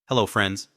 Hello, friends.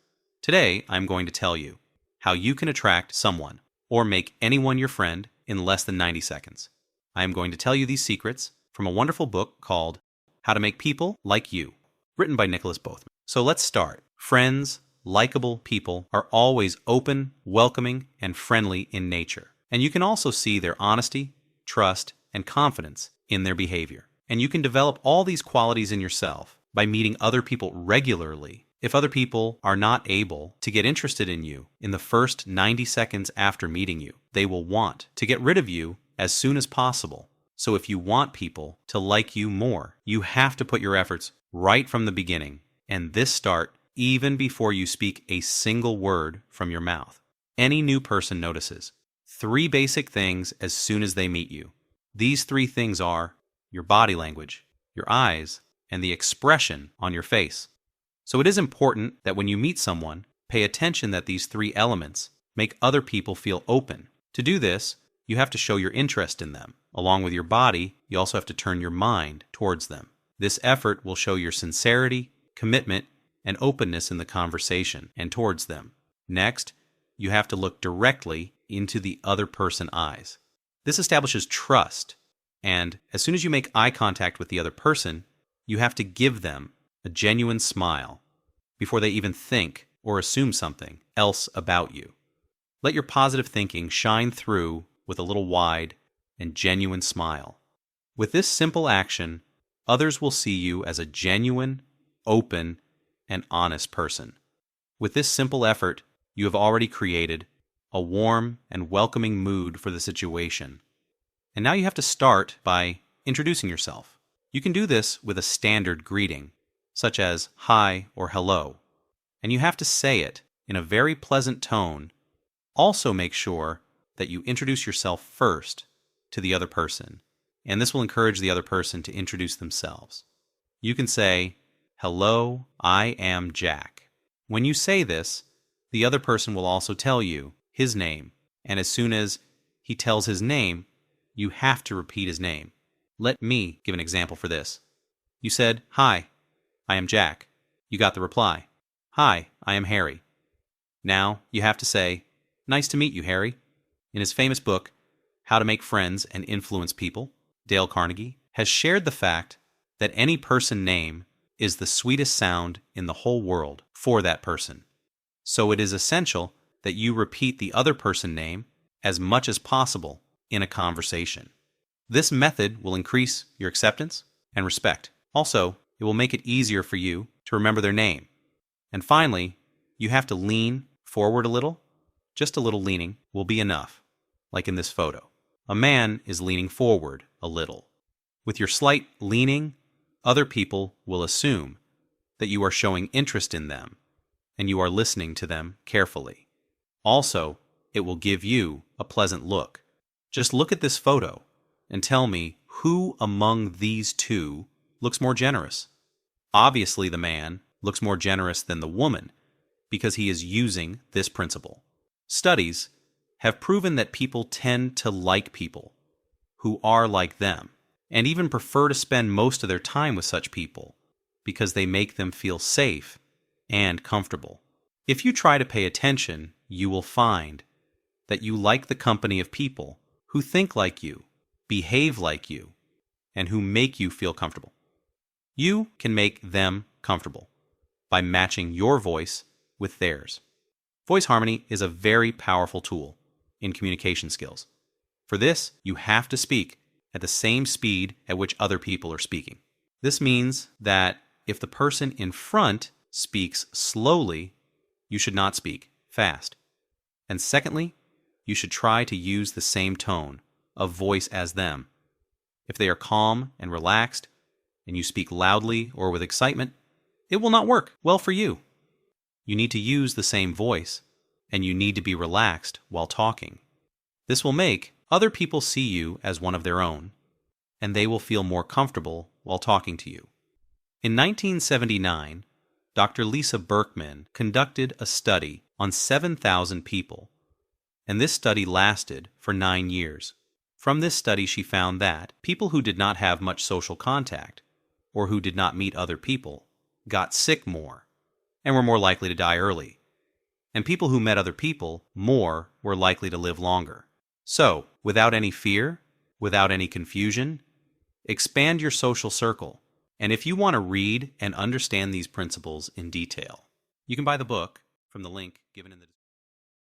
Today, I'm going to tell you how you can attract someone or make anyone your friend in less than 90 seconds. I am going to tell you these secrets from a wonderful book called How to Make People Like You, written by Nicholas Bothman. So let's start. Friends, likable people are always open, welcoming, and friendly in nature. And you can also see their honesty, trust, and confidence in their behavior. And you can develop all these qualities in yourself by meeting other people regularly. If other people are not able to get interested in you in the first 90 seconds after meeting you, they will want to get rid of you as soon as possible. So if you want people to like you more, you have to put your efforts right from the beginning. And this start even before you speak a single word from your mouth. Any new person notices 3 basic things as soon as they meet you. These 3 things are your body language, your eyes, and the expression on your face. So it is important that when you meet someone, pay attention that these 3 elements make other people feel open. To do this, you have to show your interest in them. Along with your body, you also have to turn your mind towards them. This effort will show your sincerity, commitment, and openness in the conversation and towards them. Next, you have to look directly into the other person's eyes. This establishes trust, and as soon as you make eye contact with the other person, you have to give them a genuine smile before they even think or assume something else about you. Let your positive thinking shine through with a little wide and genuine smile. With this simple action, others will see you as a genuine, open, and honest person. With this simple effort, you have already created a warm and welcoming mood for the situation. And now you have to start by introducing yourself. You can do this with a standard greeting, such as hi or hello, and you have to say it in a very pleasant tone. Also make sure that you introduce yourself first to the other person, and this will encourage the other person to introduce themselves. You can say, "Hello, I am Jack." When you say this, the other person will also tell you his name, and as soon as he tells his name, you have to repeat his name. Let me give an example for this. You said, "Hi, I am Jack." You got the reply, "Hi, I am Harry." Now you have to say, "Nice to meet you, Harry." In his famous book, How to Make Friends and Influence People, Dale Carnegie has shared the fact that any person name is the sweetest sound in the whole world for that person. So it is essential that you repeat the other person name as much as possible in a conversation. This method will increase your acceptance and respect. Also, it will make it easier for you to remember their name. And finally, you have to lean forward a little. Just a little leaning will be enough, like in this photo. A man is leaning forward a little. With your slight leaning, other people will assume that you are showing interest in them and you are listening to them carefully. Also, it will give you a pleasant look. Just look at this photo and tell me who among these 2 looks more generous. Obviously, the man looks more generous than the woman because he is using this principle. Studies have proven that people tend to like people who are like them and even prefer to spend most of their time with such people because they make them feel safe and comfortable. If you try to pay attention, you will find that you like the company of people who think like you, behave like you, and who make you feel comfortable. You can make them comfortable by matching your voice with theirs. Voice harmony is a very powerful tool in communication skills. For this, you have to speak at the same speed at which other people are speaking. This means that if the person in front speaks slowly, you should not speak fast. And secondly, you should try to use the same tone of voice as them. If they are calm and relaxed, and you speak loudly or with excitement, it will not work well for you. You need to use the same voice, and you need to be relaxed while talking. This will make other people see you as one of their own, and they will feel more comfortable while talking to you. In 1979, Dr. Lisa Berkman conducted a study on 7,000 people, and this study lasted for 9 years. From this study, she found that people who did not have much social contact or who did not meet other people got sick more and were more likely to die early. And people who met other people more were likely to live longer. So, without any fear, without any confusion, expand your social circle. And if you want to read and understand these principles in detail, you can buy the book from the link given in the description.